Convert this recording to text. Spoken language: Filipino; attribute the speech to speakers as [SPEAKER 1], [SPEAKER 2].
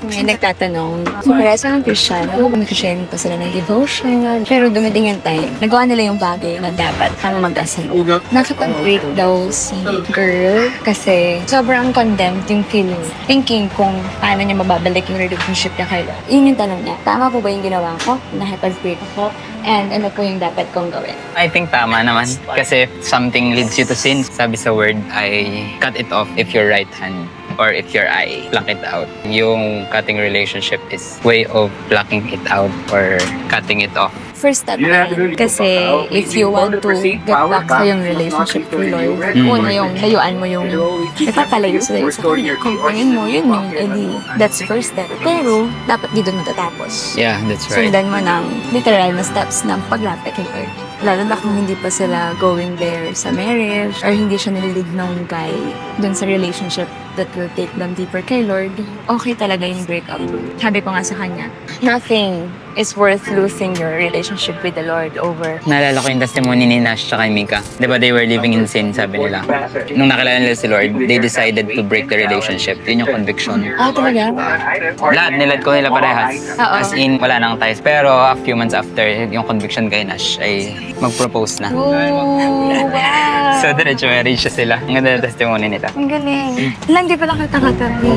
[SPEAKER 1] May nagtatanong, parehas ng Kristiyano, mag-share pa sila ng devotion. Pero dumating yung time, nagawa nila yung bagay na dapat ang mag-asal. Nakapag-break daw si girl kasi sobrang condemned yung feeling. Thinking kung paano niya mababalik yung relationship niya kay Lord. Yun yung tanong niya, tama po ba yung ginawa ko? Nakipag-break ako? And ano po yung dapat kong gawin?
[SPEAKER 2] I think tama naman. Kasi if something leads you to sin, sabi sa word ay cut it off if your right hand or if your eye, pluck it out. Yung cutting relationship is way of plucking it out or cutting it off.
[SPEAKER 1] First step yan. Kasi if you want to get back sa yung relationship with Lord, una yung layuan mo yung ipapalayo sa'yo sa kanya. Kung tingin mo, yun yung edi. That's first step. Pero, dapat di doon matatapos.
[SPEAKER 2] Yeah, that's right.
[SPEAKER 1] Sundan mo ng literal na steps ng paglapit kay Lord. Lalo na kung hindi pa sila going there sa marriage or hindi siya nililid ng guy dun sa relationship that will take them deeper kay Lord, okay talaga yung breakup. Sabi ko nga sa kanya, nothing is worth losing your relationship with the Lord over.
[SPEAKER 2] Naalala ko yung testimony ni Nash at Mika. Di ba they were living in sin, sabi nila. Nung nakilala nila si Lord, they decided to break the relationship. Yun yung conviction.
[SPEAKER 1] Ah, talaga?
[SPEAKER 2] Lahat nilad ko nila parehas.
[SPEAKER 1] Oo.
[SPEAKER 2] As in, wala nang ties. Pero a few months after, yung conviction kay Nash ay mag-propose na.
[SPEAKER 1] Oh, wow!
[SPEAKER 2] So, diretso marriage siya sila. Ang ganda ng testimony nila.
[SPEAKER 1] Ang galing. Lang, di pala kita katabi.